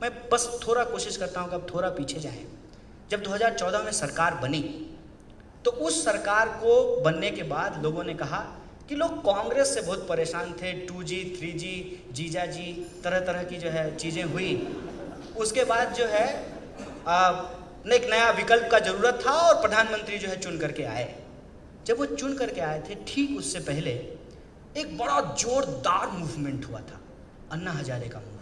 मैं बस थोड़ा कोशिश करता हूँ कि अब थोड़ा पीछे जाएं। जब 2014 में सरकार बनी तो उस सरकार को बनने के बाद लोगों ने कहा कि लोग कांग्रेस से बहुत परेशान थे, 2G 3G जीजा जी तरह तरह की जो है चीज़ें हुई। उसके बाद जो है एक नया विकल्प का ज़रूरत था और प्रधानमंत्री जो है चुन करके आए। जब वो चुन करके आए थे ठीक उससे पहले एक बड़ा जोरदार मूवमेंट हुआ था, अन्ना हजारे का मूवमेंट।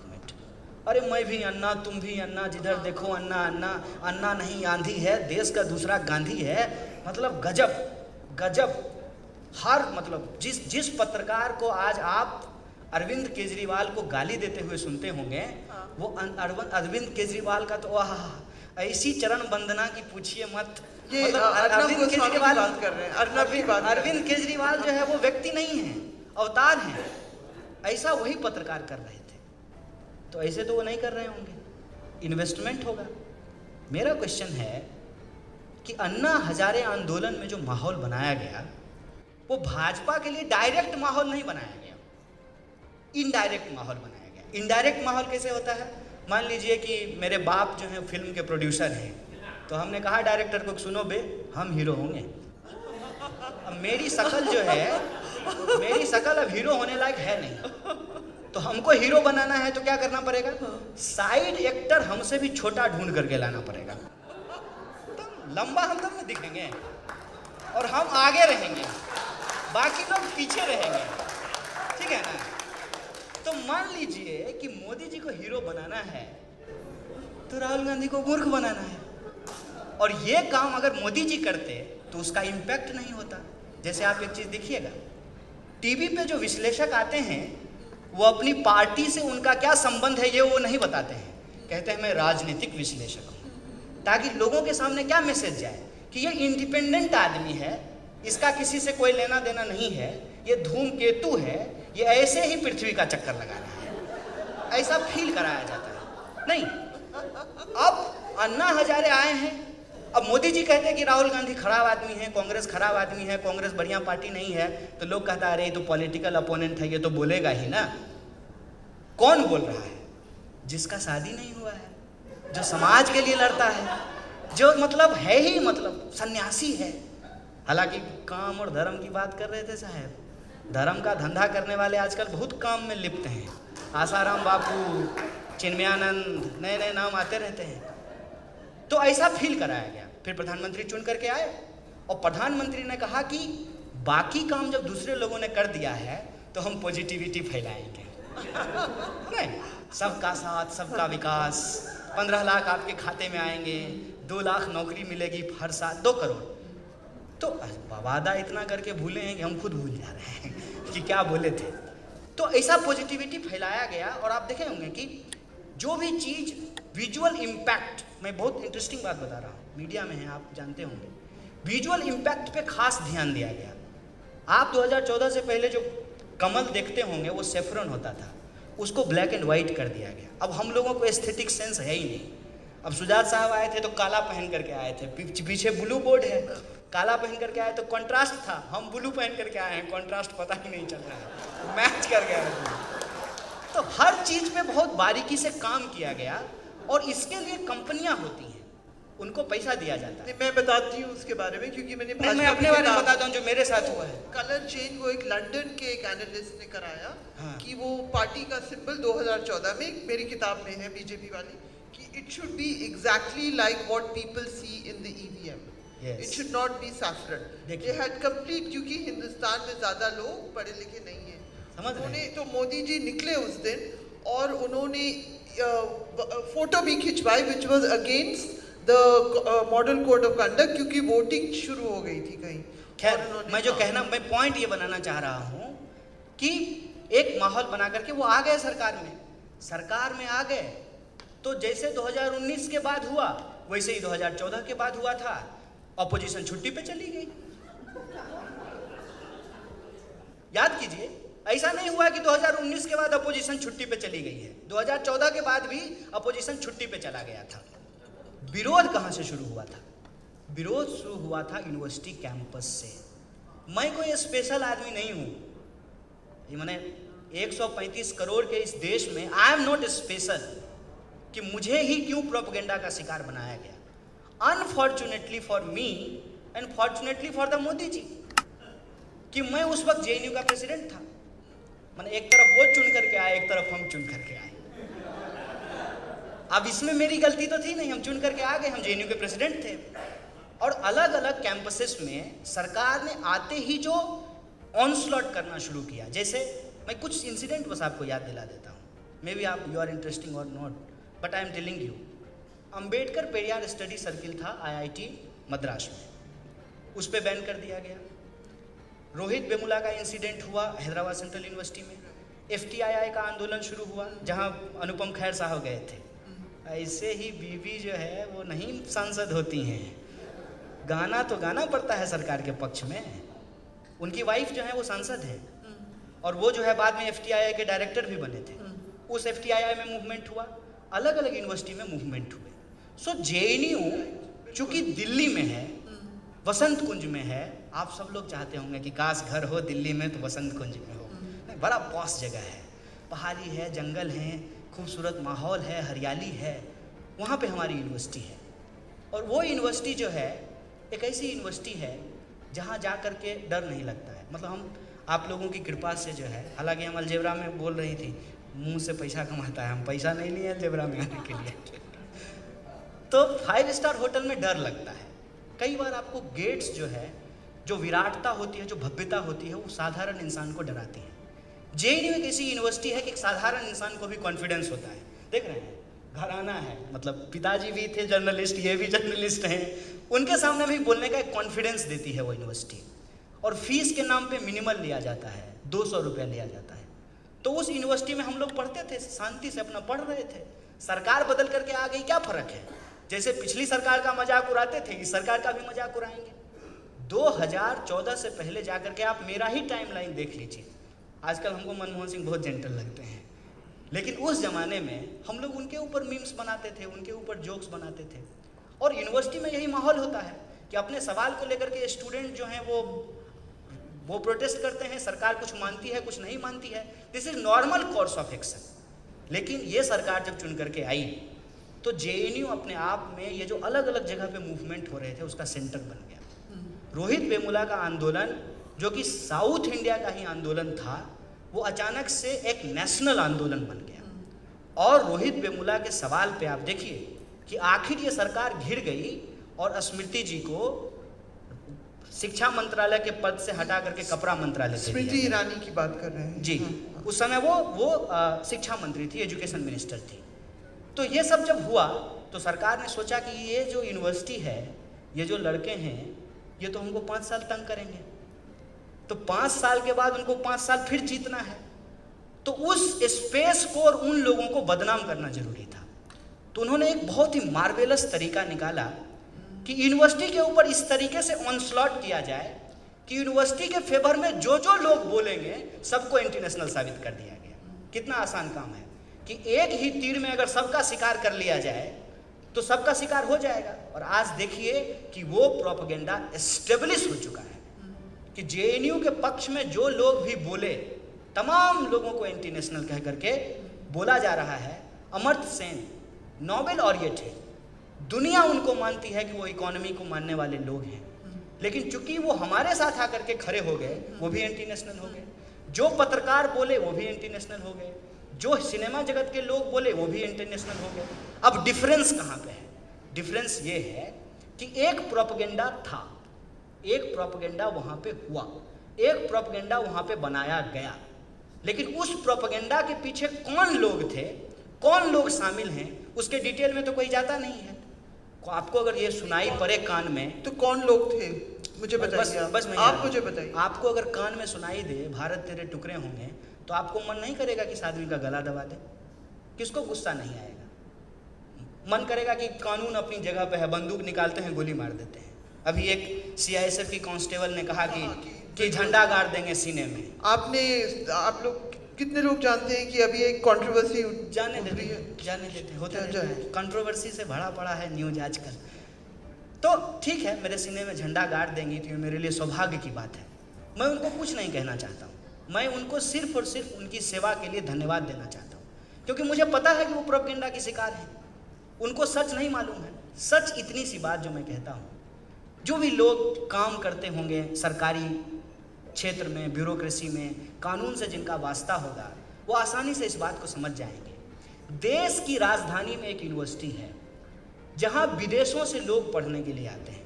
अरे मैं भी अन्ना, तुम भी अन्ना, जिधर देखो अन्ना अन्ना, अन्ना नहीं आंधी है, देश का दूसरा गांधी है। मतलब गजब गजब। हर मतलब जिस पत्रकार को आज आप अरविंद केजरीवाल को गाली देते हुए सुनते होंगे, वो अरविंद केजरीवाल का तो वाह ऐसी चरण वंदना की पूछिए मत। ये मतलब अरविंद केजरीवाल बात कर रहे हैं, अरविंद केजरीवाल जो है वो व्यक्ति नहीं है, अवतार है। ऐसा वही पत्रकार कर रहे थे, तो ऐसे तो वो नहीं कर रहे होंगे, इन्वेस्टमेंट होगा। मेरा क्वेश्चन है कि अन्ना हजारे आंदोलन में जो माहौल बनाया गया वो भाजपा के लिए डायरेक्ट माहौल नहीं बनाया गया, इनडायरेक्ट माहौल बनाया गया। इनडायरेक्ट माहौल कैसे होता है? मान लीजिए कि मेरे बाप जो हैं फिल्म के प्रोड्यूसर हैं, तो हमने कहा डायरेक्टर को सुनो बे हम हीरो होंगे। अब मेरी शक्ल जो है, मेरी शक्ल अब हीरो होने लायक है नहीं, तो हमको हीरो बनाना है तो क्या करना पड़ेगा? साइड एक्टर हमसे भी छोटा ढूंढ करके लाना पड़ेगा। तो लंबा हम तब में दिखेंगे और हम आगे रहेंगे, बाकी लोग पीछे रहेंगे, ठीक है ना? तो मान लीजिए कि मोदी जी को हीरो बनाना है तो राहुल गांधी को मूर्ख बनाना है, और ये काम अगर मोदी जी करते तो उसका इम्पैक्ट नहीं होता। जैसे आप एक चीज़ देखिएगा, टीवी पे जो विश्लेषक आते हैं वो अपनी पार्टी से उनका क्या संबंध है ये वो नहीं बताते हैं, कहते हैं मैं राजनीतिक विश्लेषक हूँ, ताकि लोगों के सामने क्या मैसेज जाए कि ये इंडिपेंडेंट आदमी है, इसका किसी से कोई लेना देना नहीं है, ये धूमकेतु है, ये ऐसे ही पृथ्वी का चक्कर लगा रहा है, ऐसा फील कराया जाता है। नहीं, अब अन्ना हजारे आए हैं, अब मोदी जी कहते हैं कि राहुल गांधी खराब आदमी है, कांग्रेस खराब आदमी है, कांग्रेस बढ़िया पार्टी नहीं है, तो लोग कहता है अरे ये तो पॉलिटिकल अपोनेंट है, ये तो बोलेगा ही ना। कौन बोल रहा है? जिसका शादी नहीं हुआ है, जो समाज के लिए लड़ता है, जो मतलब है ही मतलब सन्यासी है। हालांकि काम और धर्म की बात कर रहे थे साहब, धर्म का धंधा करने वाले आजकल बहुत काम में लिप्त हैं। आसाराम बापू, चिन्मयानंद, नए नए नाम आते रहते हैं। तो ऐसा फील कराया गया। फिर प्रधानमंत्री चुन करके आए और प्रधानमंत्री ने कहा कि बाकी काम जब दूसरे लोगों ने कर दिया है तो हम पॉजिटिविटी फैलाएंगे। नहीं, सबका साथ सबका विकास, 15 लाख आपके खाते में आएंगे, 2 लाख नौकरी मिलेगी हर साल, 2 करोड़। तो वादा इतना करके भूले हैं कि हम खुद भूल जा रहे हैं कि क्या बोले थे। तो ऐसा पॉजिटिविटी फैलाया गया। और आप देखे होंगे कि जो भी चीज़ विजुअल इम्पैक्ट, मैं बहुत इंटरेस्टिंग बात बता रहा हूँ, मीडिया में है आप जानते होंगे, विजुअल इम्पैक्ट पे खास ध्यान दिया गया। आप 2014 से पहले जो कमल देखते होंगे वो सेफ्रॉन होता था, उसको ब्लैक एंड वाइट कर दिया गया। अब हम लोगों को एस्थेटिक सेंस है ही नहीं। अब सुजात साहब आए थे तो काला पहन करके आए थे, पीछे ब्लू बोर्ड है, काला पहन करके आए तो कंट्रास्ट था, हम ब्लू पहन करके आए हैं, कंट्रास्ट पता ही नहीं चल रहा है, मैच कर गया है। तो हर चीज पे बहुत बारीकी से काम किया गया और इसके लिए कंपनियां होती हैं, उनको पैसा दिया जाता है। मैं बताती हूँ उसके बारे में, क्योंकि मैं अपने बारे में बताता हूँ जो मेरे साथ हुआ है। कलर चेंज वो एक लंदन के एक एनालिस्ट ने कराया। हाँ। कि वो पार्टी का सिंबल 2014 में मेरी किताब में है, बीजेपी वाली, कि it should be exactly like what people see in the EVM. It should not be saffron. They had complete, क्योंकि हिंदुस्तान में ज्यादा लोग पढ़े लिखे नहीं है, समझ रहे। तो मोदी जी निकले उस दिन और उन्होंने फोटो भी खिंचवाई which was against the model code of conduct, क्योंकि वोटिंग शुरू हो गई थी कहीं। खैर, मैं पॉइंट ये बनाना चाह रहा हूँ कि एक माहौल बना करके वो आ गए सरकार में आ गए। तो जैसे 2019 के बाद हुआ वैसे ही 2014 के बाद हुआ था, अपोजिशन छुट्टी पे चली गई। याद कीजिए, ऐसा नहीं हुआ कि 2019 के बाद अपोजिशन छुट्टी पे चली गई है, 2014 के बाद भी अपोजिशन छुट्टी पे चला गया था। विरोध कहां से शुरू हुआ था? विरोध शुरू हुआ था यूनिवर्सिटी कैंपस से। मैं कोई स्पेशल आदमी नहीं हूं, ये मैंने 135 करोड़ के इस देश में आई एम नॉट स्पेशल। कि मुझे ही क्यों प्रोपेगेंडा का शिकार बनाया गया। Unfortunately for me and fortunately for the Modi ji, कि मैं उस वक्त जेएनयू का प्रेसिडेंट था। मैंने एक तरफ वो चुन करके आए, एक तरफ हम चुन करके आए। अब इसमें मेरी गलती तो थी नहीं, हम चुन करके आ गए, हम जेएनयू के प्रेसिडेंट थे। और अलग अलग कैंपसेस में सरकार ने आते ही जो ऑनस्लॉट करना शुरू किया, जैसे मैं कुछ इंसिडेंट बस आपको याद दिला देता हूँ, मे बी आप यू आर इंटरेस्टिंग और not, but I am telling you. Ambedkar Periyar study circle था आईआईटी मद्रास में, उस पर बैन कर दिया गया। रोहित वेमुला का इंसिडेंट हुआ हैदराबाद सेंट्रल यूनिवर्सिटी में, एफटीआईआई का आंदोलन शुरू हुआ जहां अनुपम खैर साहब गए थे। ऐसे ही बीवी जो है वो नहीं सांसद होती हैं, गाना तो गाना पड़ता है सरकार के पक्ष में। उनकी वाइफ जो है वो सांसद है, और वो जो है बाद में एफटीआईआई के डायरेक्टर भी बने थे। उस एफटीआईआई में मूवमेंट हुआ, अलग अलग यूनिवर्सिटी में मूवमेंट हुए। सो जेएनयू चूंकि दिल्ली में है, वसंत कुंज में है, आप सब लोग चाहते होंगे कि काश घर हो दिल्ली में तो वसंत कुंज में हो, बड़ा पॉश जगह है, पहाड़ी है, जंगल है, खूबसूरत माहौल है, हरियाली है, वहाँ पे हमारी यूनिवर्सिटी है। और वो यूनिवर्सिटी जो है एक ऐसी यूनिवर्सिटी है जहाँ जा कर के डर नहीं लगता है। मतलब हम आप लोगों की कृपा से जो है, हालांकि हम अलजेब्रा में बोल रही थी, मुंह से पैसा कमाता है, हम पैसा नहीं लिए अलजेब्रा में आने के लिए। तो 5 स्टार होटल में डर लगता है। कई बार आपको गेट्स जो है, जो विराटता होती है, जो भव्यता होती है, वो साधारण इंसान को डराती है। जेएनयू एक ऐसी यूनिवर्सिटी है कि एक साधारण इंसान को भी कॉन्फिडेंस होता है। देख रहे हैं, घराना है, मतलब पिताजी भी थे जर्नलिस्ट, ये भी जर्नलिस्ट हैं, उनके सामने भी बोलने का एक कॉन्फिडेंस देती है वो यूनिवर्सिटी। और फीस के नाम पे मिनिमल लिया जाता है, 200 रुपया लिया जाता है। तो उस यूनिवर्सिटी में हम लोग पढ़ते थे, शांति से अपना पढ़ रहे थे। सरकार बदल करके आ गई, क्या फर्क है? जैसे पिछली सरकार का मजाक उड़ाते थे, इस सरकार का भी मजाक उड़ाएंगे। 2014 से पहले जाकर के आप मेरा ही टाइमलाइन देख लीजिए। आजकल हमको मनमोहन सिंह बहुत जेंटल लगते हैं, लेकिन उस जमाने में हम लोग उनके ऊपर मीम्स बनाते थे, उनके ऊपर जोक्स बनाते थे। और यूनिवर्सिटी में यही माहौल होता है कि अपने सवाल को लेकर के स्टूडेंट जो हैं वो प्रोटेस्ट करते हैं, सरकार कुछ मानती है, कुछ नहीं मानती है। This is normal course of action. लेकिन ये सरकार जब चुन करके आई तो जेएनयू अपने आप में ये जो अलग अलग जगह पे मूवमेंट हो रहे थे उसका सेंटर बन गया। रोहित वेमुला का आंदोलन, जो कि साउथ इंडिया का ही आंदोलन था, वो अचानक से एक नेशनल आंदोलन बन गया। और रोहित वेमुला के सवाल पे आप देखिए कि आखिर ये सरकार घिर गई और स्मृति जी को शिक्षा मंत्रालय के पद से हटा करके कपड़ा मंत्रालय दे दिया। स्मृति ईरानी की बात कर रहे हैं जी। उस समय वो शिक्षा मंत्री थी, एजुकेशन मिनिस्टर थी। तो ये सब जब हुआ तो सरकार ने सोचा कि ये जो यूनिवर्सिटी है, ये जो लड़के हैं, ये तो हमको 5 साल तंग करेंगे, तो 5 साल के बाद उनको 5 साल फिर जीतना है। तो उस स्पेस को और उन लोगों को बदनाम करना जरूरी था। तो उन्होंने एक बहुत ही मार्वेलस तरीका निकाला कि यूनिवर्सिटी के ऊपर इस तरीके से ऑनस्लॉट किया जाए कि यूनिवर्सिटी के फेवर में जो जो लोग बोलेंगे सबको इंटरनेशनल साबित कर दिया गया। कितना आसान काम है कि एक ही तीर में अगर सबका शिकार कर लिया जाए तो सबका शिकार हो जाएगा। और आज देखिए कि वो प्रोपेगेंडा एस्टेब्लिश हो चुका है कि जेएनयू के पक्ष में जो लोग भी बोले, तमाम लोगों को इंटरनेशनल कह करके बोला जा रहा है। अमर्त्य सेन नोबेल ऑरिएट है, दुनिया उनको मानती है कि वो इकोनॉमी को मानने वाले लोग हैं, लेकिन चूंकि वो हमारे साथ आकर के खड़े हो गए, वो भी इंटरनेशनल हो गए। जो पत्रकार बोले वो भी इंटरनेशनल हो गए, जो सिनेमा जगत के लोग बोले वो भी इंटरनेशनल हो गए। अब डिफरेंस कहाँ पे है? डिफरेंस ये है कि एक प्रोपेगेंडा था, एक प्रोपेगेंडा वहाँ पे हुआ, एक प्रोपेगेंडा वहाँ पे बनाया गया, लेकिन उस प्रोपेगेंडा के पीछे कौन लोग थे, कौन लोग शामिल हैं, उसके डिटेल में तो कोई जाता नहीं है। आपको अगर ये सुनाई पड़े कान में, तो कौन लोग थे मुझे बताइए। बस आप मुझे बताइए। आपको अगर कान में सुनाई दे भारत तेरे टुकड़े होंगे, तो आपको मन नहीं करेगा कि इस आदमी का गला दबा दे? किसको गुस्सा नहीं आएगा? मन करेगा कि कानून अपनी जगह पे है, बंदूक निकालते हैं, गोली मार देते हैं। अभी एक सीआईएसएफ की कांस्टेबल ने कहा कि झंडा गाड़ देंगे सीने में। आप लोग कितने लोग जानते हैं कि अभी एक कंट्रोवर्सी जाने देते होते हैं, कंट्रोवर्सी से भरा पड़ा है न्यूज आजकल। तो ठीक है, मेरे सीने में झंडा गाड़ देंगी तो ये मेरे लिए सौभाग्य की बात है। मैं उनको कुछ नहीं कहना चाहता हूँ, मैं उनको सिर्फ और सिर्फ उनकी सेवा के लिए धन्यवाद देना चाहता हूँ, क्योंकि मुझे पता है कि वो प्रोपेगेंडा की शिकार है। उनको सच नहीं मालूम है। सच इतनी सी बात जो मैं कहता हूँ, जो भी लोग काम करते होंगे सरकारी क्षेत्र में, ब्यूरोक्रेसी में, कानून से जिनका वास्ता होगा, वो आसानी से इस बात को समझ जाएंगे। देश की राजधानी में एक यूनिवर्सिटी है जहाँ विदेशों से लोग पढ़ने के लिए आते हैं।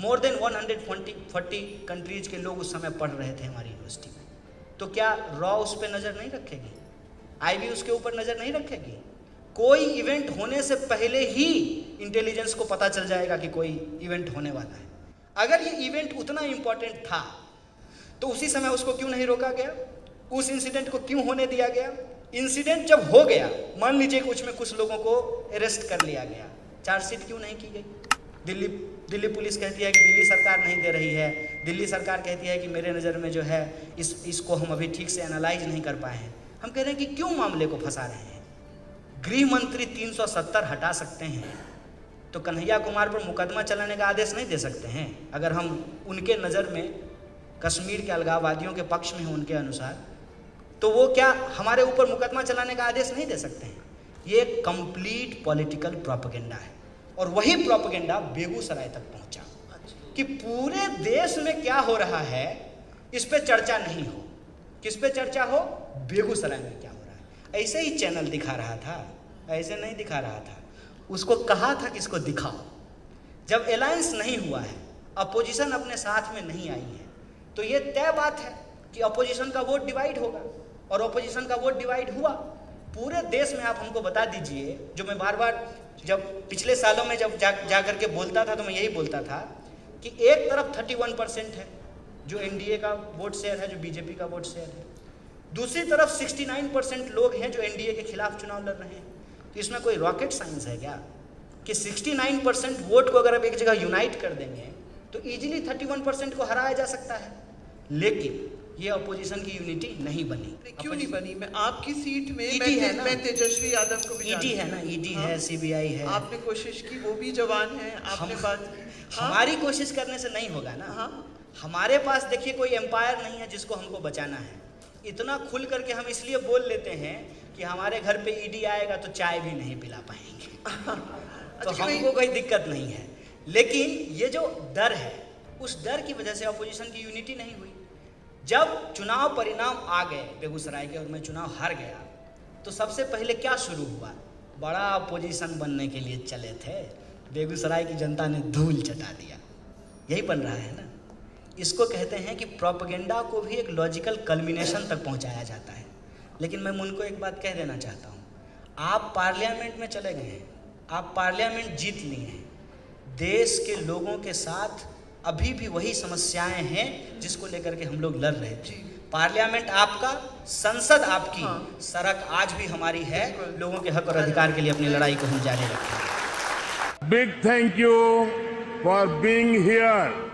मोर देन 140 कंट्रीज के लोग उस समय पढ़ रहे थे हमारी यूनिवर्सिटी में। तो क्या रॉ उस पर नज़र नहीं रखेगी? आईबी उसके ऊपर नज़र नहीं रखेगी? कोई इवेंट होने से पहले ही इंटेलिजेंस को पता चल जाएगा कि कोई इवेंट होने वाला है। अगर ये इवेंट उतना इंपॉर्टेंट था तो उसी समय उसको क्यों नहीं रोका गया? उस इंसिडेंट को क्यों होने दिया गया? इंसिडेंट जब हो गया, मान लीजिए कि उसमें कुछ लोगों को अरेस्ट कर लिया गया, चार्जशीट क्यों नहीं की गई? दिल्ली पुलिस कहती है कि दिल्ली सरकार नहीं दे रही है, दिल्ली सरकार कहती है कि मेरे नज़र में जो है इसको हम अभी ठीक से एनालाइज नहीं कर पाए हैं। हम कह रहे हैं कि क्यों मामले को फंसा रहे हैं? गृह मंत्री 370 हटा सकते हैं तो कन्हैया कुमार पर मुकदमा चलाने का आदेश नहीं दे सकते हैं? अगर हम उनके नज़र में कश्मीर के अलगाववादियों के पक्ष में हैं उनके अनुसार, तो वो क्या हमारे ऊपर मुकदमा चलाने का आदेश नहीं दे सकते हैं? ये कंप्लीट पॉलिटिकल प्रोपेगेंडा है। और वही प्रोपेगेंडा बेगूसराय तक पहुंचा कि पूरे देश में क्या हो रहा है इस पे चर्चा नहीं हो। किस पे चर्चा हो? बेगूसराय में क्या हो रहा है। ऐसे ही चैनल दिखा रहा था, ऐसे नहीं दिखा रहा था। उसको कहा था कि इसको दिखाओ। जब अलायंस नहीं हुआ है, अपोजिशन अपने साथ में नहीं आई है, तो ये तय बात है कि अपोजिशन का वोट डिवाइड होगा। और अपोजिशन का वोट डिवाइड हुआ। पूरे देश में आप हमको बता दीजिए, जो मैं बार बार जब पिछले सालों में जब जा करके बोलता था तो मैं यही बोलता था कि एक तरफ 31% है जो एनडीए का वोट शेयर है, जो बीजेपी का वोट शेयर है, दूसरी तरफ 69% लोग हैं जो एनडीए के खिलाफ चुनाव लड़ रहे हैं। तो इसमें कोई रॉकेट साइंस है क्या कि 69% वोट को अगर आप एक जगह यूनाइट कर देंगे तो इजीली 31% को हराया जा सकता है? लेकिन ये अपोजिशन की यूनिटी नहीं बनी। क्यों नहीं बनी? मैं आपकी सीट में ईडी है ना, मैं तेजस्वी यादव को भी ईडी है ना, ईडी है, सीबीआई है। आपने कोशिश की, वो भी जवान है, आपने बात की। हमारी कोशिश करने से नहीं होगा ना। हमारे पास देखिए कोई एम्पायर नहीं है जिसको हमको बचाना है। इतना खुल करके हम इसलिए बोल लेते हैं कि हमारे घर पे ईडी आएगा तो चाय भी नहीं पिला पाएंगे तो हमको कोई दिक्कत नहीं है। लेकिन ये जो डर है, उस डर की वजह से अपोजिशन की यूनिटी नहीं हुई। जब चुनाव परिणाम आ गए बेगूसराय के और मैं चुनाव हार गया, तो सबसे पहले क्या शुरू हुआ? बड़ा अपोजिशन बनने के लिए चले थे, बेगूसराय की जनता ने धूल चटा दिया। यही बन रहा है ना। इसको कहते हैं कि प्रोपेगेंडा को भी एक लॉजिकल कल्मिनेशन तक पहुंचाया जाता है। लेकिन मैं उनको एक बात कह देना चाहता हूँ, आप पार्लियामेंट में चले गए हैं, आप पार्लियामेंट जीत लिए हैं, देश के लोगों के साथ अभी भी वही समस्याएं हैं जिसको लेकर के हम लोग लड़ रहे थे। पार्लियामेंट आपका, संसद आपकी, सड़क आज भी हमारी है। लोगों के हक और अधिकार के लिए अपनी लड़ाई को हम जारी रखेंगे। Big thank you for being here.